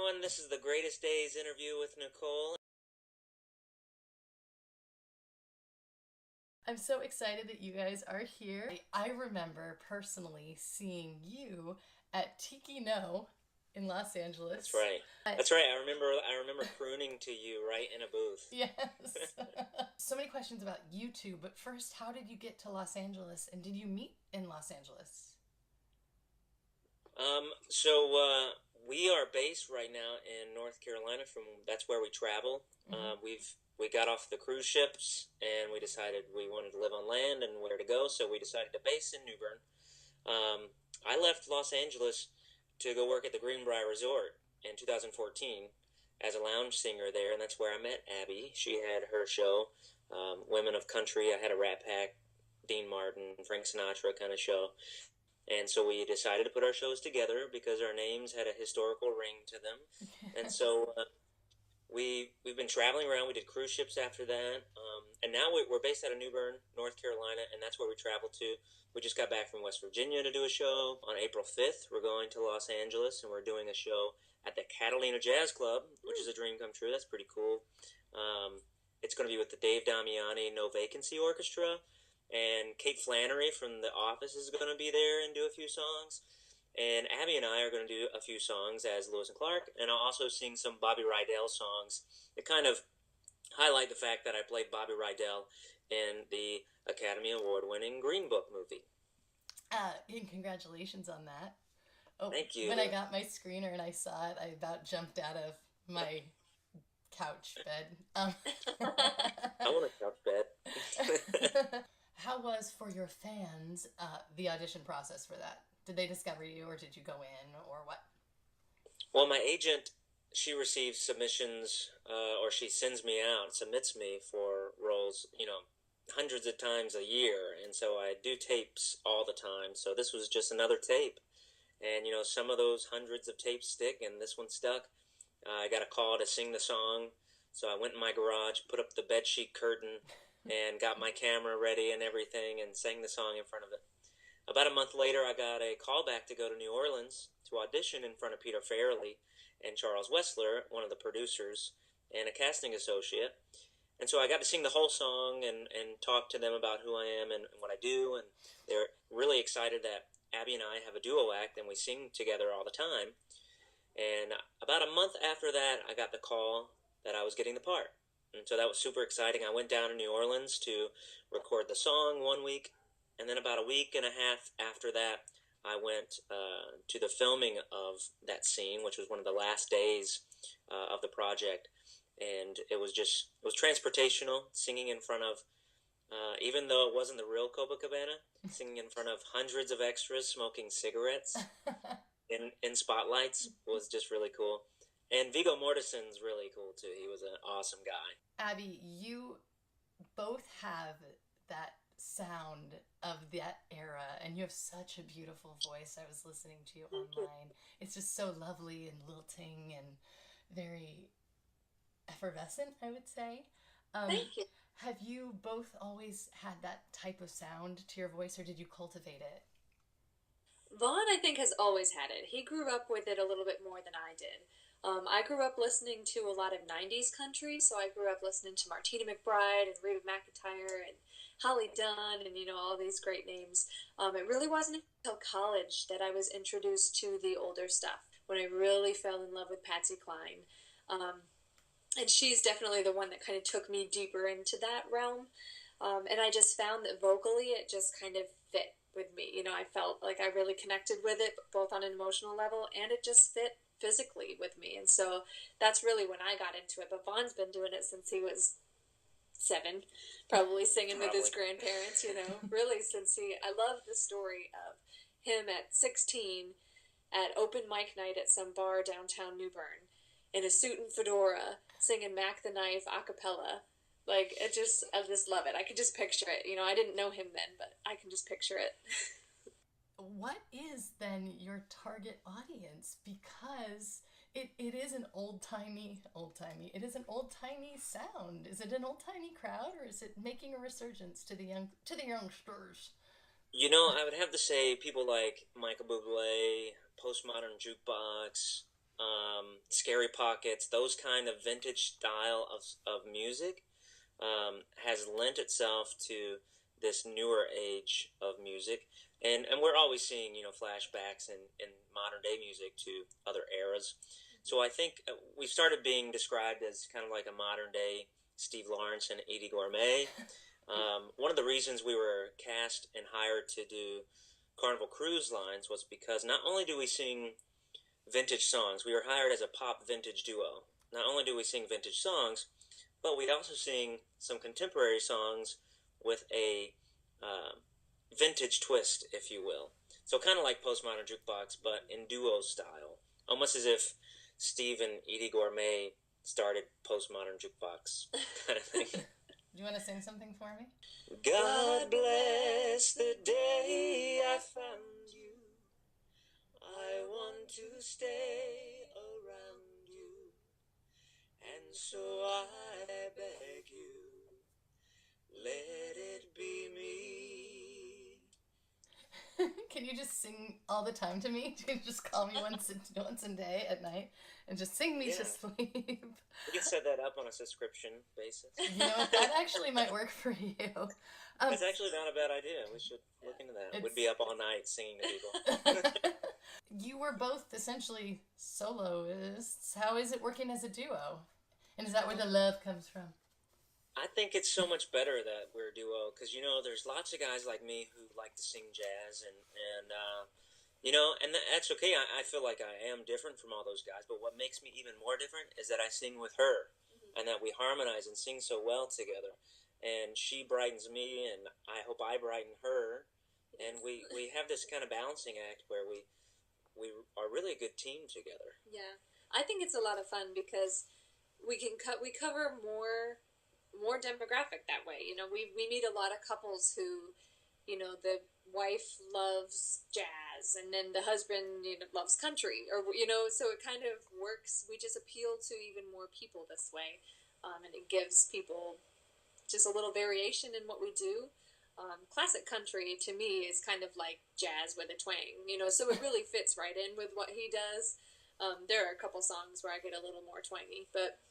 everyone. This is the Greatest Days interview with Nicole. I'm so excited that you guys are here. I remember personally seeing you at Tiki No in Los Angeles. That's right. That's right. I remember crooning to you right in a booth. Yes. So many questions about you two, but first, how did you get to Los Angeles and did you meet in Los Angeles? So we are based right now in North Carolina. That's where we travel. Mm-hmm. We got off the cruise ships and we decided we wanted to live on land and where to go. So we decided to base in New Bern. I left Los Angeles to go work at the Greenbrier Resort in 2014 as a lounge singer there, and that's where I met Abbey. She had her show, Women of Country. I had a Rat Pack, Dean Martin, Frank Sinatra kind of show. And so we decided to put our shows together because our names had a historical ring to them. And so we've been traveling around. We did cruise ships after that, and now we're based out of New Bern, North Carolina, and that's where we travel to. We just got back from West Virginia to do a show. On April 5th, we're going to Los Angeles, and we're doing a show at the Catalina Jazz Club, which is a dream come true. That's pretty cool. It's going to be with the Dave Damiani No Vacancy Orchestra, and Kate Flannery from The Office is going to be there and do a few songs. And Abbey and I are going to do a few songs as Lewis and Clark, and I'll also sing some Bobby Rydell songs that kind of highlight the fact that I played Bobby Rydell in the Academy Award-winning Green Book movie. And congratulations on that. Oh, Thank you. when I got my screener and I saw it, I about jumped out of my couch bed. I want a couch bed. How was for your fans the audition process for that? Did they discover you, or did you go in, or what? Well, my agent, she receives submissions, or she sends me out, submits me for roles, hundreds of times a year, and so I do tapes all the time. So this was just another tape, and some of those hundreds of tapes stick, and this one stuck. I got a call to sing the song, so I went in my garage, put up the bedsheet curtain, and got my camera ready and everything, and sang the song in front of it. About a month later, I got a call back to go to New Orleans to audition in front of Peter Farrelly and Charles Wessler, one of the producers, and a casting associate. And so I got to sing the whole song and talk to them about who I am and what I do. And they're really excited that Abbey and I have a duo act and we sing together all the time. And about a month after that, I got the call that I was getting the part. And so that was super exciting. I went down to New Orleans to record the song 1 week. And then about a week and a half after that, I went to the filming of that scene, which was one of the last days of the project. And it was transportational, singing in front of, even though it wasn't the real Copacabana, singing in front of hundreds of extras smoking cigarettes in spotlights was just really cool. And Viggo Mortensen's really cool too. He was an awesome guy. Abbey, you both have that sound of that era, and you have such a beautiful voice. I was listening to you online. It's just so lovely and lilting and very effervescent, I would say. Thank you. Have you both always had that type of sound to your voice, or did you cultivate it? Vaughn, I think, has always had it. He grew up with it a little bit more than I did. I grew up listening to a lot of 90s country, so I grew up listening to Martina McBride and Reba McEntire and Holly Dunn and, all these great names. It really wasn't until college that I was introduced to the older stuff, when I really fell in love with Patsy Cline. And she's definitely the one that kind of took me deeper into that realm. And I just found that vocally it just kind of fit with me. I felt like I really connected with it, both on an emotional level, and it just fit physically with me. And so that's really when I got into it. But Vaughn's been doing it since he was 7, probably singing with his grandparents, really I love the story of him at 16 at open mic night at some bar downtown New Bern in a suit and fedora singing Mac the Knife a cappella. I just love it. I could just picture it. I didn't know him then, but I can just picture it. What is then your target audience? Because it is an old-timey, it is an old-timey sound. Is it an old-timey crowd, or is it making a resurgence to the youngsters? I would have to say people like Michael Bublé, Postmodern Jukebox, Scary Pockets, those kind of vintage style of music has lent itself to this newer age of music. And we're always seeing, flashbacks in modern day music to other eras. So I think we started being described as kind of like a modern day Steve Lawrence and Eddie Gourmet. One of the reasons we were cast and hired to do Carnival Cruise Lines was because not only do we sing vintage songs, we were hired as a pop vintage duo. Not only do we sing vintage songs, but we also sing some contemporary songs with a vintage twist, if you will. So kind of like Postmodern Jukebox, but in duo style. Almost as if Steve and Eddie Gourmet started Postmodern Jukebox kind of thing. Do you want to sing something for me? God bless the day I found you. I want to stay around you. And so I beg you, let it be me. Can you just sing all the time to me? Can you just call me once a day at night and just sing me to sleep? We can set that up on a subscription basis. You know what? That actually might work for you. It's actually not a bad idea. We should look into that. We'd be up all night singing to people. You were both essentially soloists. How is it working as a duo? And is that where the love comes from? I think it's so much better that we're a duo because, there's lots of guys like me who like to sing jazz and that's okay. I feel like I am different from all those guys, but what makes me even more different is that I sing with her and that we harmonize and sing so well together. And she brightens me and I hope I brighten her. And we have this kind of balancing act where we are really a good team together. Yeah. I think it's a lot of fun because we cover more demographic that way. We meet a lot of couples who, the wife loves jazz and then the husband loves country, or so it kind of works. We just appeal to even more people this way, and it gives people just a little variation in what we do. Classic country to me is kind of like jazz with a twang, so it really fits right in with what he does. There are a couple songs where I get a little more twangy, but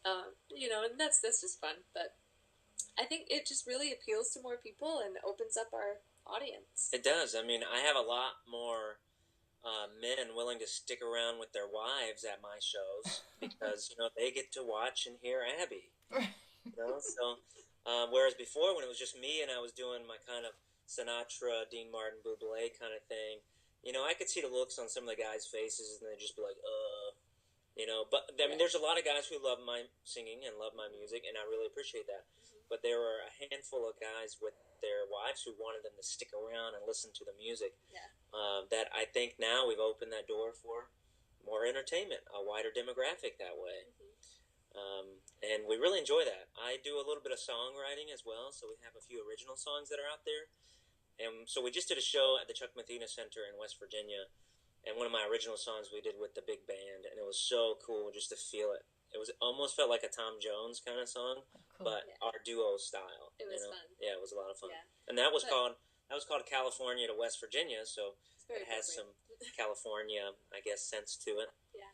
and that's just fun. But I think it just really appeals to more people and opens up our audience. It does. I mean, I have a lot more men willing to stick around with their wives at my shows because they get to watch and hear Abbey. So whereas before when it was just me and I was doing my kind of Sinatra, Dean Martin, Bublé kind of thing, I could see the looks on some of the guys' faces and they'd just be like, But I mean, there's a lot of guys who love my singing and love my music, and I really appreciate that. But there were a handful of guys with their wives who wanted them to stick around and listen to the music. Yeah. That I think now we've opened that door for more entertainment, a wider demographic that way. And we really enjoy that. I do a little bit of songwriting as well, so we have a few original songs that are out there. And so we just did a show at the Chuck Mathena Center in West Virginia. And one of my original songs we did with the big band, and it was so cool just to feel it. It almost felt like a Tom Jones kind of song, but our duo style. It was fun. Yeah, it was a lot of fun. Yeah. And that was called California to West Virginia, so it has some California, I guess, sense to it. Yeah.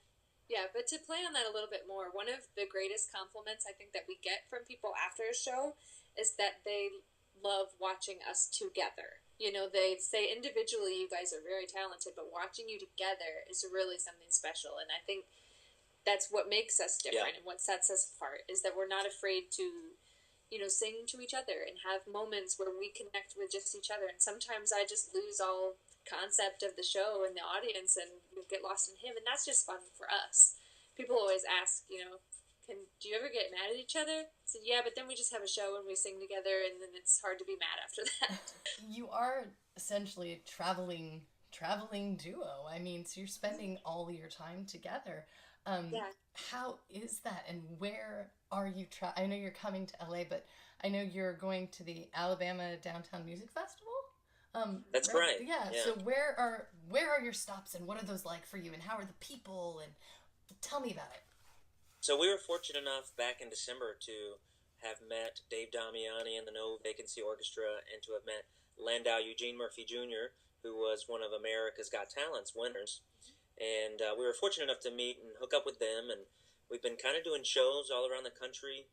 Yeah, but to play on that a little bit more, one of the greatest compliments I think that we get from people after a show is that they love watching us together. They say individually you guys are very talented, but watching you together is really something special. And I think that's what makes us different and what sets us apart is that we're not afraid to, sing to each other and have moments where we connect with just each other. And sometimes I just lose all concept of the show and the audience and get lost in him. And that's just fun for us. People always ask, do you ever get mad at each other? I said, yeah, but then we just have a show and we sing together, and then it's hard to be mad after that. You are essentially a traveling duo. I mean, so you're spending all your time together. How is that, and where are you? I know you're coming to LA, but I know you're going to the Alabama Downtown Music Festival. That's right. Yeah. So where are your stops, and what are those like for you, and how are the people, and tell me about it. So we were fortunate enough back in December to have met Dave Damiani and the No Vacancy Orchestra and to have met Landau Eugene Murphy Jr., who was one of America's Got Talent's winners. and we were fortunate enough to meet and hook up with them, and we've been kind of doing shows all around the country.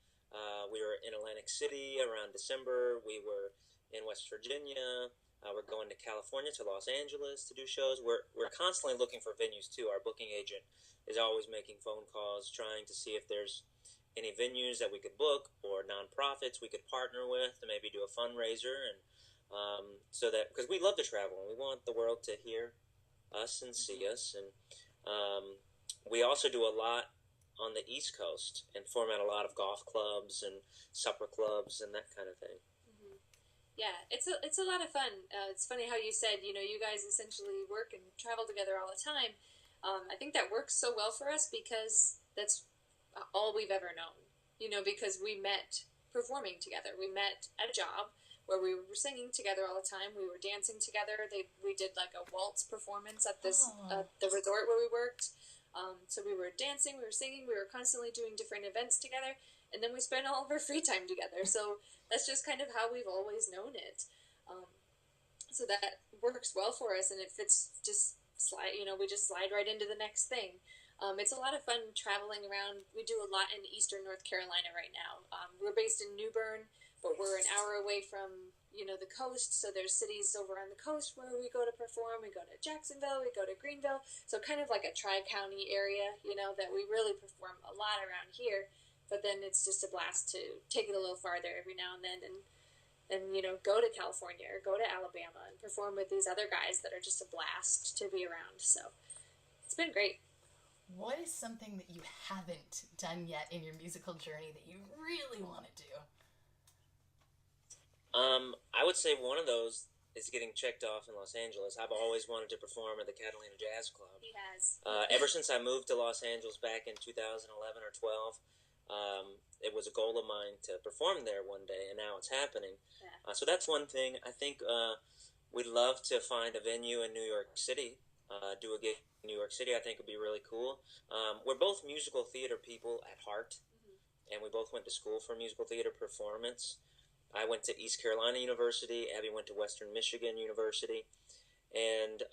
We were in Atlantic City around December. We were in West Virginia. We're going to California, to Los Angeles to do shows. We're constantly looking for venues too. Our booking agent is always making phone calls, trying to see if there's any venues that we could book or nonprofits we could partner with to maybe do a fundraiser, and so that, because we love to travel and we want the world to hear us and see us, and we also do a lot on the East Coast and format a lot of golf clubs and supper clubs and that kind of thing. Mm-hmm. Yeah, it's a lot of fun. It's funny how you said, you know, you guys essentially work and travel together all the time. I think that works so well for us because that's all we've ever known. You know, because we met performing together. We met at a job where we were singing together all the time. We were dancing together. We did like a waltz performance at this the resort where we worked. So we were dancing, we were singing, we were constantly doing different events together, and then we spent all of our free time together. So that's just kind of how we've always known it. So that works well for us, and it fits just slide. You know, we just slide right into the next thing. It's a lot of fun traveling around. We do a lot in eastern North Carolina right now. We're based in New Bern, but we're an hour away from, you know, the coast. So there's cities over on the coast where we go to perform. We go to Jacksonville, we go to Greenville. So kind of like a tri-county area, you know, that we really perform a lot around here. But then it's just a blast to take it a little farther every now and then and you know, go to California or go to Alabama and perform with these other guys that are just a blast to be around. So it's been great. What is something that you haven't done yet in your musical journey that you really want to do? I would say one of those is getting checked off in Los Angeles. I've always wanted to perform at the Catalina Jazz Club. He has. Ever since I moved to Los Angeles back in 2011 or 12, it was a goal of mine to perform there one day, and now it's happening. Yeah. So that's one thing. I think we'd love to find a venue in New York City, do a gig in New York City. I think would be really cool. We're both musical theater people at heart, and we both went to school for musical theater performance. I went to East Carolina University. Abbey went to Western Michigan University, and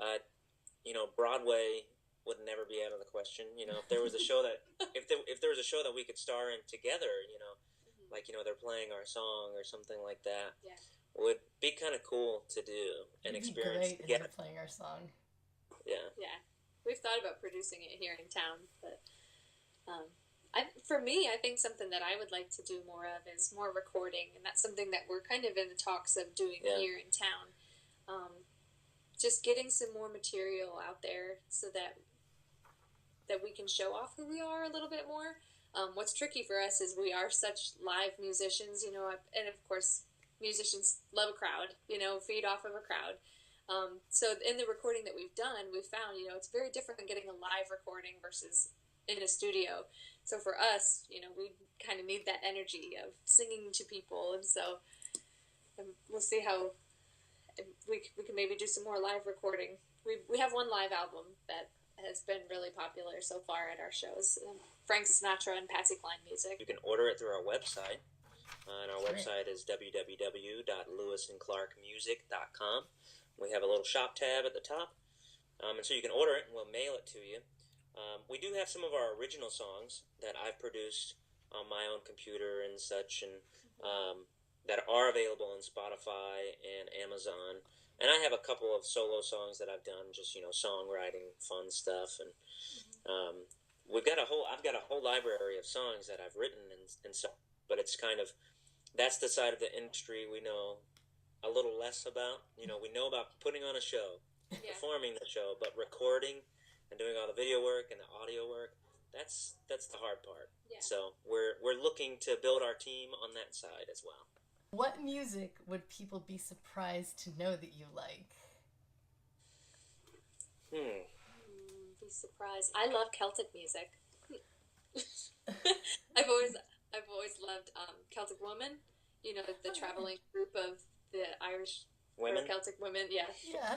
you know, Broadway would never be out of the question. You know, if there was a show that if there was a show that we could star in together, you know, like, you know, they're playing our song or something like that, Yeah. would be kind of cool to do and It'd experience be great if together. they're playing our song. Yeah. Yeah. We've thought about producing it here in town, but for me, I think something that I would like to do more of is more recording, and that's something that we're kind of in the talks of doing here in town. Just getting some more material out there so that we can show off who we are a little bit more. What's tricky for us is we are such live musicians, you know, and of course, musicians love a crowd, you know, feed off of a crowd. So in the recording that we've done, we've found, you know, it's very different than getting a live recording versus in a studio. So for us, you know, we kind of need that energy of singing to people, and so we'll see how we can maybe do some more live recording. We have one live album that has been really popular so far at our shows, Frank Sinatra and Patsy Cline music. You can order it through our website, and our website is www.lewisandclarkmusic.com. We have a little shop tab at the top, and so you can order it and we'll mail it to you. We do have some of our original songs that I've produced on my own computer and such, and that are available on Spotify and Amazon. And I have a couple of solo songs that I've done, just, you know, songwriting, fun stuff. And I've got a whole library of songs that I've written and so. But it's kind of, that's the side of the industry we know a little less about. You know, we know about putting on a show, performing the show, but recording and doing all the video work and the audio work, that's the hard part. Yeah. So we're looking to build our team on that side as well. What music would people be surprised to know that you like? Be surprised. I love Celtic music. I've always loved Celtic Woman. You know, the traveling group of the Irish Women? or Celtic women. Yeah.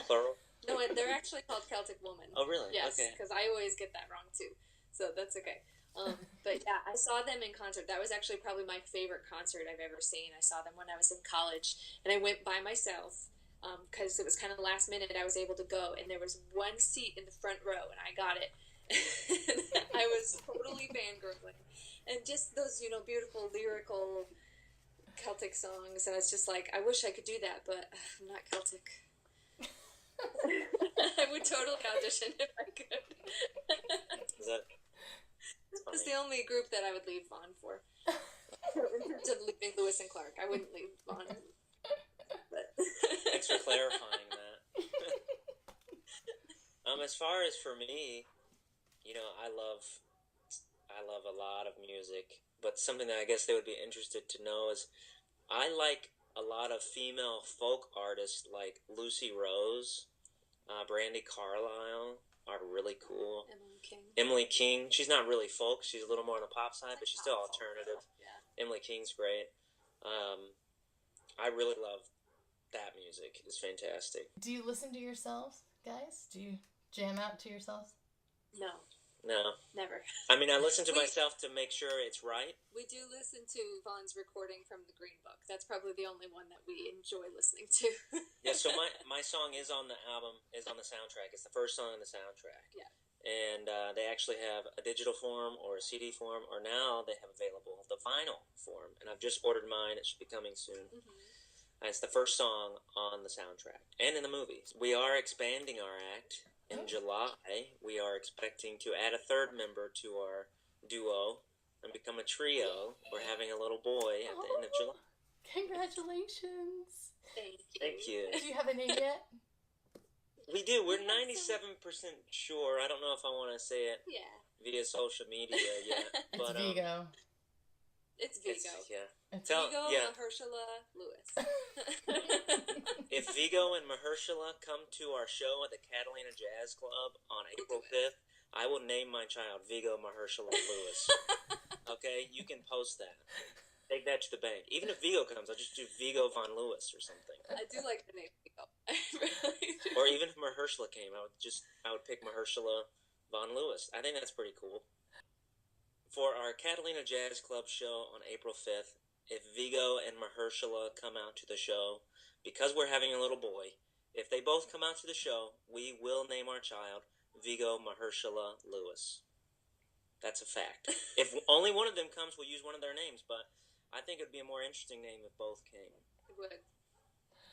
Plural? No, they're actually called Celtic Woman. Oh, really? Yes, Okay. because I always get that wrong too. So that's okay. But yeah, I saw them in concert. That was actually probably my favorite concert I've ever seen. I saw them when I was in college, and I went by myself. because it was kind of last minute. I was able to go, and there was one seat in the front row, and I got it. And I was totally fangirling, and just those, beautiful lyrical Celtic songs, and I was just like, I wish I could do that, but I'm not Celtic. I would totally audition if I could. It's the only group that I would leave Vaughn for. In terms of leaving Lewis and Clark, I wouldn't leave Vaughn. But. Thanks for clarifying that. As far as for me, I love a lot of music, but something that I guess they would be interested to know is I like a lot of female folk artists like Lucy Rose, Brandy Carlisle are really cool. Emily King. She's not really folk. She's a little more on the pop side, but she's still alternative. Yeah. Emily King's great. I really love that music. It's fantastic. Do you listen to yourselves, guys? Do you jam out to yourselves? No. No. Never. I mean, I listen to myself to make sure it's right. We do listen to Vaughn's recording from the Green Book. That's probably the only one that we enjoy listening to. Yeah, so my song is on the album, is on the soundtrack. It's the first song on the soundtrack. Yeah. And they actually have a digital form or a CD form, or now they have available the vinyl form. And I've just ordered mine. It should be coming soon. Mm-hmm. And it's the first song on the soundtrack and in the movies. We are expanding our act. In July, we are expecting to add a third member to our duo and become a trio. We're having a little boy at the end of July. Congratulations. Thank you. Do you have a name yet? We do. We're 97% sure. I don't know if I want to say it via social media yet. It's Vigo. It's Vigo. It's Vigo, Mahershala, Lewis. If Vigo and Mahershala come to our show at the Catalina Jazz Club on April 5th, I will name my child Vigo Mahershala Lewis. Okay? You can post that. Take that to the bank. Even if Vigo comes, I'll just do Vigo Von Lewis or something. I do like the name Vigo. I really do. Or even if Mahershala came, I would pick Mahershala Von Lewis. I think that's pretty cool. For our Catalina Jazz Club show on April 5th, if Vigo and Mahershala come out to the show, because we're having a little boy, if they both come out to the show, we will name our child Vigo Mahershala Lewis. That's a fact. If only one of them comes, we'll use one of their names, but I think it would be a more interesting name if both came. It would.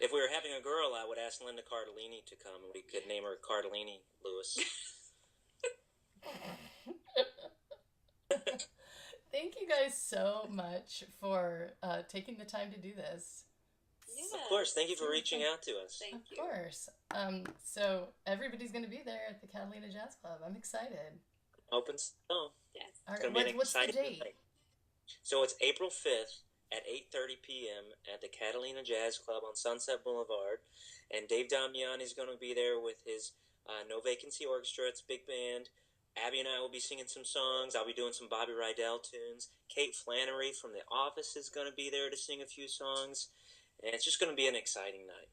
If we were having a girl, I would ask Linda Cardellini to come, and we could name her Cardellini Lewis. Thank you guys so much for taking the time to do this. Yeah, of course. Thank you for reaching out to us. Thank you. Of course. So everybody's going to be there at the Catalina Jazz Club. I'm excited. Open so. Yes. All right. What's the date? Night. So it's April 5th at 8:30 p.m. at the Catalina Jazz Club on Sunset Boulevard. And Dave Damiani's going to be there with his No Vacancy Orchestra. It's a big band. Abbey and I will be singing some songs. I'll be doing some Bobby Rydell tunes. Kate Flannery from The Office is going to be there to sing a few songs. And it's just going to be an exciting night.